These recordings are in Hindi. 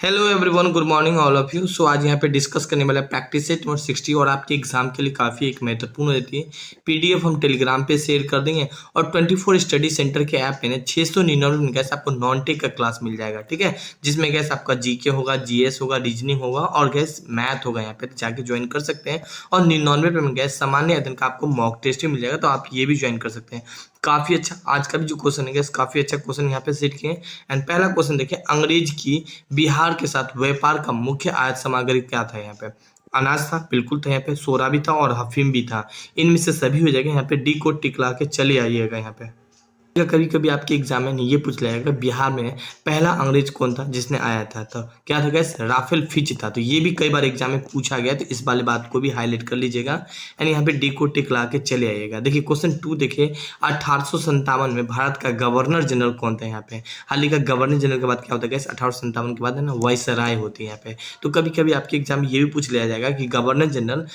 Hello everyone, good morning all of you. So आज यहाँ पे डिस्कस करने वाला प्रैक्टिस सेट नंबर 60 और आपके एग्जाम के लिए काफ़ी एक महत्वपूर्ण रहती है। पीडीएफ हम टेलीग्राम पे शेयर कर देंगे और 24 स्टडी सेंटर के ऐप में 699 में गैस आपको नॉन टेक का क्लास मिल जाएगा। ठीक है, जिसमें गैस आपका जीके होगा, जीएस होगा, रीजनिंग होगा और गैस मैथ होगा। यहाँ पे तो जाके ज्वाइन कर सकते हैं। और 99 पे गैस सामान्य अध्ययन का आपको मॉक टेस्ट भी मिल जाएगा, तो आप ये भी ज्वाइन कर सकते हैं। काफ़ी अच्छा आज का भी जो क्वेश्चन है गैस काफ़ी अच्छा क्वेश्चन यहाँ पे सेट किए। एंड पहला क्वेश्चन देखिए, अंग्रेज की बिहार के साथ व्यापार का मुख्य आयात सामग्री क्या था? यहाँ पे अनाज था, बिल्कुल था। यहाँ पे सोरा भी था और अफीम भी था। इनमें से सभी हो जाएगा। यहाँ पे डी को टिक ला के चले आइएगा। यहाँ पे कभी कभी आपके एग्जाम में ये पूछ जाएगा बिहार में पहला अंग्रेज कौन था जिसने आया था, तो क्या था गैस? राफेल फिच था। तो ये भी कई बार एग्जाम में पूछा गया, तो इस वाले बात को भी हाईलाइट कर लीजिएगा। यानी यहाँ पे डी को टिक ला के चले आइएगा। देखिए क्वेश्चन 2 देखिए, 1857 में भारत का गवर्नर जनरल कौन था? यहाँ पे हाल ही का गवर्नर जनरल के बाद क्या होता है गैस? 1857 के बाद है ना वाइसराय होती है यहाँ पे। तो कभी कभी आपके एग्जाम में ये भी पूछ लिया जाएगा कि governor general,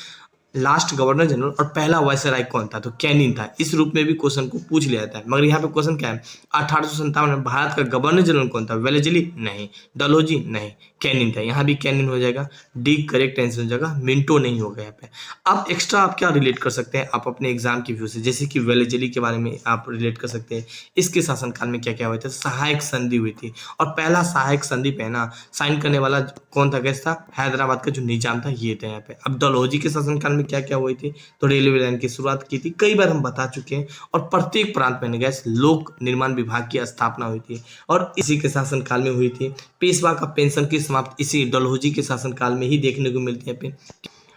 last governor general और पहला वायसराय कौन था? तो कैनिंग था। इस रूप में भी क्वेश्चन को पूछ लिया जाता है। मगर यहाँ पे क्वेश्चन क्या है? 1857 में भारत का गवर्नर जनरल कौन था? वेलेजली नहीं, डलहौजी नहीं, कैनिंग था। यहाँ भी कैनिंग हो जाएगा। डी करेक्ट आंसर हो जाएगा, मिंटो नहीं होगा यहाँ पे। अब एक्स्ट्रा आप क्या रिलेट कर सकते हैं आप अपने एग्जाम की व्यू से? जैसे कि वेलेजली के बारे में आप रिलेट कर सकते हैं। इसके शासनकाल में क्या क्या हुआ था? सहायक संधि हुई थी। और पहला सहायक संधि पे ना साइन करने वाला कौन था गैस? था हैदराबाद का जो निजाम था, ये था यहाँ पे। अब डलहौजी के शासनकाल में क्या क्या हुई थी? तो रेलवे लाइन की शुरुआत की थी, कई बार हम बता चुके हैं। और प्रत्येक प्रांत में गैस लोक निर्माण विभाग की स्थापना हुई थी और इसी के शासनकाल में हुई थी। पेशवा का पेंशन की समाप्ति इसी डलहौजी के शासनकाल में ही देखने को मिलती है।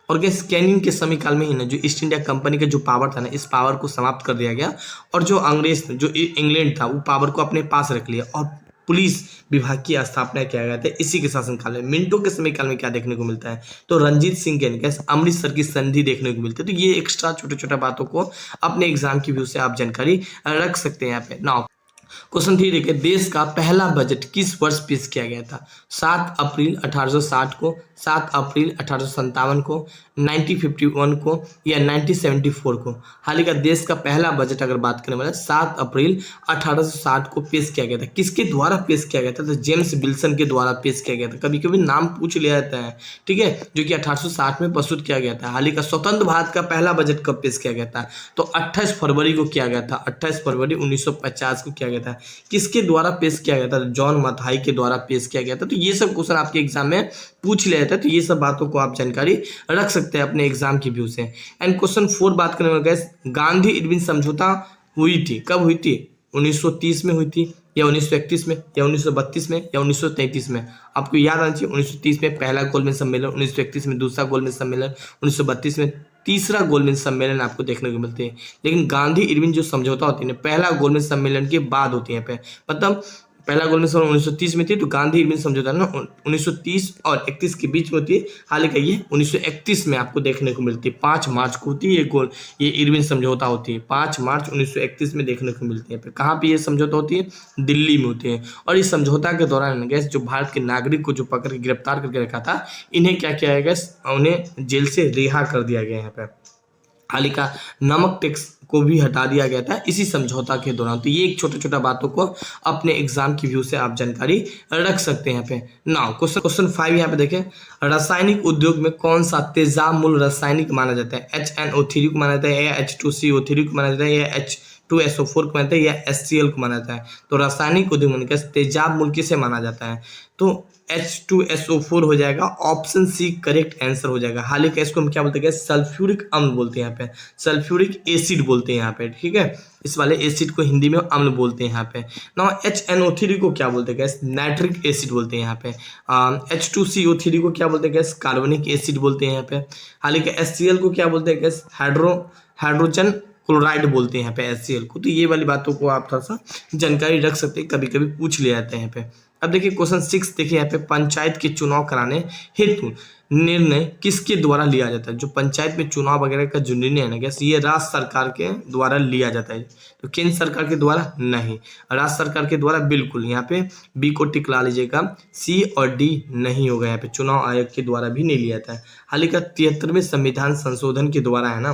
और गैस कैनिंग के समय काल में ही ना जो ईस्ट इंडिया कंपनी का जो पावर था ना, इस पावर को समाप्त कर दिया गया। और जो अंग्रेज जो इंग्लैंड था वो पावर को अपने पास रख लिया और पुलिस विभाग की स्थापना किया गया था इसी के शासनकाल में। मिंटो के समय काल में क्या देखने को मिलता है? तो रंजीत सिंह के गैस अमृतसर की संधि देखने को मिलती है। तो ये एक्स्ट्रा छोटे छोटे बातों को अपने एग्जाम की व्यू से आप जानकारी रख सकते हैं यहाँ पे। नाउ क्वेश्चन 3 देखिए, देश का पहला बजट किस वर्ष पेश किया गया था? 7 अप्रैल 1860 को, 7 अप्रैल 1857 को, 1951 को या 1974 को? हाल ही का देश का पहला बजट अगर बात करें मतलब 7 अप्रैल 1860 को पेश किया गया था। किसके द्वारा पेश किया गया था? तो जेम्स विल्सन के द्वारा पेश किया गया था। कभी कभी नाम पूछ लिया जाता है, ठीक है, जो कि 1860 में प्रस्तुत किया गया था। हाल ही का स्वतंत्र भारत का पहला बजट कब पेश किया गया था? तो 28 फरवरी को किया गया था। 28 फरवरी 1950 को किया गया था। किसके द्वारा पेश किया गया था? जॉन मथाई के द्वारा पेश किया गया था। तो ये सब क्वेश्चन आपके एग्जाम में पूछ लिया जाता है। तो ये सब बातों को आप जानकारी रख सकते हैं अपने एग्जाम की व्यू से। एंड क्वेश्चन 4 बात करने में गैस, गांधी इरविन समझौता हुई थी, कब हुई थी? 1930 में हुई थी या 1931 में या 1932 में या 1933 में? आपको याद आना चाहिए 1930 में पहला गोलमेज सम्मेलन, 1931 में दूसरा गोलमेज सम्मेलन, 1932 में तीसरा गोलमेज सम्मेलन आपको देखने को मिलते हैं। लेकिन गांधी इरविन जो समझौता होती है ना, पहला गोलमेज सम्मेलन के बाद होती है। मतलब पहला गोलमेज सम्मेलन 1930 में थी, तो गांधी इरविन समझौता ना 1930 और 31 के बीच में होती है। हालांकि ये 1931 में आपको देखने को मिलती है। 5 मार्च को होती है ये इरविन समझौता होती है। 5 मार्च 1931 में देखने को मिलती है। फिर कहाँ पे ये समझौता होती है? दिल्ली में होती है। और इस समझौता के दौरान गैस जो भारत के नागरिक को जो पकड़ के गिरफ्तार करके रखा था, इन्हें क्या किया गया? उन्हें जेल से रिहा कर दिया गया। यहाँ पे हाल ही का नमक टैक्स को भी हटा दिया गया था इसी समझौता के दौरान। तो ये एक छोटा छोटा बातों को अपने एग्जाम की व्यू से आप जानकारी रख सकते हैं यहाँ पे। नाउ क्वेश्चन 5 यहाँ पे देखें, रासायनिक उद्योग में कौन सा तेजाब मूल रासायनिक माना जाता है? HNO3 को माना जाता है या H2CO3 को माना जाता है या H2SO4 को माना जाता है या HCl को माना जाता है? तो रासायनिक उद्योग में तेजाब मूल किसे माना जाता है? तो H2SO4 हो जाएगा। ऑप्शन सी करेक्ट आंसर हो जाएगा। हाल ही का इसको हम क्या बोलते हैं? सल्फ्यूरिक अम्ल बोलते हैं यहाँ पे, सल्फ्यूरिक एसिड बोलते हैं यहाँ पे, ठीक है। इस वाले एसिड को हिंदी में अम्ल बोलते हैं यहाँ पे। ना HNO3 को क्या बोलते हैं? नाइट्रिक एसिड बोलते हैं यहाँ पे। H2CO3 को क्या बोलते हैं? कार्बनिक एसिड बोलते हैं यहाँ पे। हाल ही का HCl को क्या बोलते हैं? हाइड्रोजन क्लोराइड बोलते हैं यहाँ पे HCl को। तो ये वाली बातों को आप थोड़ा सा जानकारी रख सकते हैं, कभी कभी पूछ ले जाते हैं यहाँ पे। अब देखिए क्वेश्चन 6 देखिए यहाँ पे, पंचायत के चुनाव कराने हेतु निर्णय किसके द्वारा लिया जाता है? जो पंचायत में चुनाव वगैरह का जो निर्णय है ना गैस, ये राज्य सरकार के द्वारा लिया जाता है। तो केंद्र सरकार के द्वारा नहीं, राज्य सरकार के द्वारा बिल्कुल। यहाँ पे बी को टिक ला लीजिएगा, सी और डी नहीं होगा। यहाँ पे चुनाव आयोग के द्वारा भी नहीं लिया जाता है। हाल ही का 73वें संविधान संशोधन के द्वारा है ना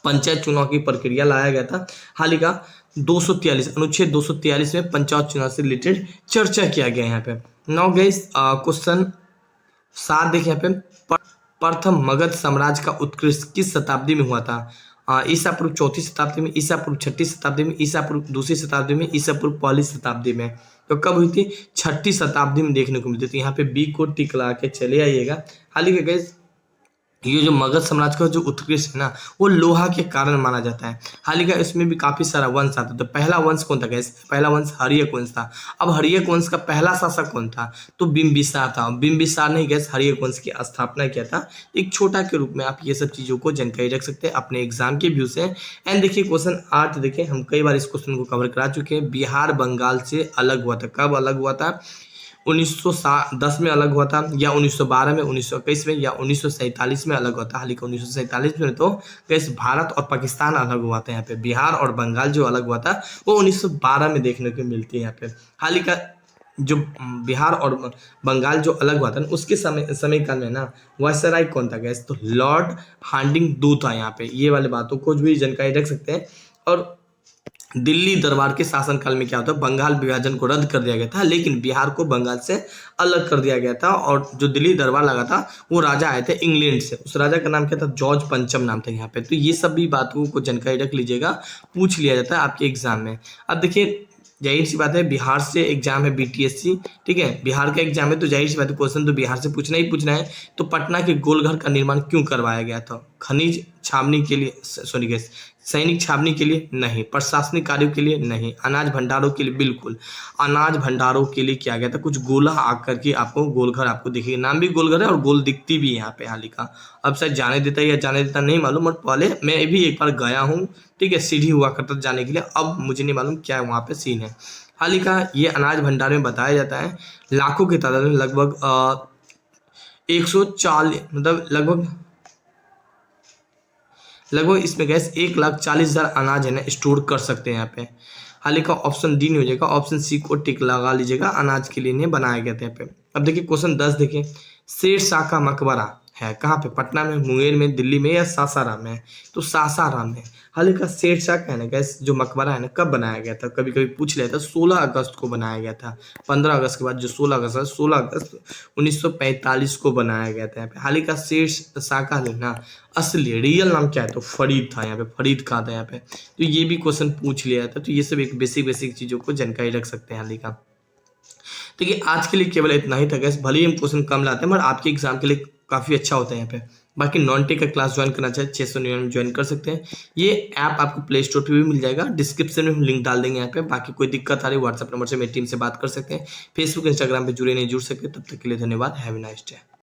पंचायत चुनाव की प्रक्रिया लाया गया था। हाल ही का 243 अनुच्छेद 243 में पंचायत चुनाव से रिलेटेड चर्चा किया गया यहाँ पे। नाउ गाइस क्वेश्चन 7 देखिए यहाँ पे। प्रथम मगध साम्राज्य का उत्कृष्ट किस शताब्दी में हुआ था? ईसा पूर्व 4वीं शताब्दी में, ईसा पूर्व 6वीं शताब्दी में, ईसा पूर्व 2वीं शताब्दी में, ईसा पूर्व 1ली शताब्दी में। तो कब हुई थी? 6वीं शताब्दी में देखने को मिलती थी। यहाँ पे बी को टिक लगा के चले आइएगा। हालांकि गाइस ये जो मगध साम्राज्य का जो उत्कृष्ट है ना, वो लोहा के कारण माना जाता है। हालांकि इसमें भी काफी सारा वंश आता है। तो पहला वंश कौन था गैस? पहला वंश हर्यक वंश था। अब हर्यक वंश का पहला शासक कौन था? तो बिंबिसार था। बिंबिसार ने गैस हर्यक वंश की स्थापना किया था। एक छोटा के रूप में आप ये सब चीजों को जानकारी रख सकते हैं अपने एग्जाम के व्यू से। एंड देखिए क्वेश्चन 8 देखिए, हम कई बार इस क्वेश्चन को कवर करा चुके हैं। बिहार बंगाल से अलग हुआ था, कब अलग हुआ था? 1910 में अलग हुआ था, या 1912 में, 1921 में, या 1947 में अलग हुआ था। हालांकि 1947 में तो कैसे भारत और पाकिस्तान अलग हुआ था। यहाँ पे बिहार और बंगाल जो अलग हुआ था वो 1912 में देखने को मिलती है यहाँ पे। हालांकि जो बिहार और बंगाल जो अलग हुआ था उसके समय काल में ना वायसराय कौन था गैस? तो लॉर्ड हार्डिंग दू था। यहाँ पे ये वाले बातों को भी जानकारी रख सकते हैं। और दिल्ली दरबार के शासनकाल में क्या होता है? बंगाल विभाजन को रद्द कर दिया गया था, लेकिन बिहार को बंगाल से अलग कर दिया गया था। और जो दिल्ली दरबार लगा था वो राजा आए थे इंग्लैंड से। उस राजा का नाम क्या था? जॉर्ज पंचम नाम था यहाँ पे। तो ये सब भी बातों को जानकारी रख लीजिएगा, पूछ लिया जाता है आपके एग्जाम में। अब देखिए जाहिर सी बात है, बिहार से एग्जाम है बीटीएससी, ठीक है, बिहार का एग्जाम है, तो जाहिर सी बात है क्वेश्चन तो बिहार से पूछना ही पूछना है। तो पटना के गोलघर का निर्माण क्यों करवाया गया था? खनिज छावनी के लिए, सॉरी गैस, सैनिक छावनी के लिए नहीं, प्रशासनिक कार्यों के लिए नहीं, अनाज भंडारों के लिए, बिल्कुल अनाज भंडारों के लिए किया गया था। कुछ गोला आकर के आपको गोलघर आपको दिखेगा, नाम भी गोलघर है और गोल दिखती भी है यहाँ पे हालिका। अब शायद जाने देता है या जाने देता नहीं मालूम, और पहले मैं भी एक बार गया हूँ, ठीक है, सीढ़ी हुआ करता जाने के लिए। अब मुझे नहीं मालूम क्या वहाँ पे सीन है। हालिका ये अनाज भंडार में बताया जाता है लाखों की तादाद में, लगभग 140, मतलब लगभग इसमें गैस 1,40,000 अनाज है ना स्टोर कर सकते हैं यहाँ पे। हालांकि ऑप्शन डी नहीं हो जाएगा, ऑप्शन सी को टिक लगा लीजिएगा, अनाज के लिए नहीं बनाया गया था यहाँ पे। अब देखिए क्वेश्चन 10 देखिए, शेर शाह का मकबरा है कहाँ पे? पटना में, मुंगेर में, दिल्ली में, या सासाराम में? तो सासाराम में। हालांकि शेर शाह का है ना गैस जो मकबरा है ना कब बनाया गया था? कभी कभी पूछ लिया था, 16 अगस्त को बनाया गया था। 15 अगस्त के बाद जो 16 अगस्त है, 16 अगस्त 1945 को बनाया गया था यहाँ पे। हालांकि शेर शाह का ना असली रियल नाम क्या है? तो फरीद था यहाँ पे, फरीद खान था यहाँ पे। तो ये भी क्वेश्चन पूछ लिया था। तो ये सब एक बेसिक बेसिक चीजों को जानकारी रख सकते हैं हालांकि। देखिए आज के लिए केवल इतना ही था गैस, भले ही हम क्वेश्चन कम लाते हैं मगर आपके एग्जाम के लिए काफी अच्छा होता है यहाँ पे। बाकी नॉन टेक का क्लास ज्वाइन करना चाहे 699 में ज्वाइन कर सकते हैं। ये ऐप आपको प्ले स्टोर पे भी मिल जाएगा, डिस्क्रिप्शन में हम लिंक डाल देंगे यहाँ पे। बाकी कोई दिक्कत आ रही है व्हाट्सएप नंबर से मेरी टीम से बात कर सकते हैं। फेसबुक इंस्टाग्राम पे जुड़े नहीं जुड़ सकते, तब तक के लिए धन्यवाद। Have a nice day.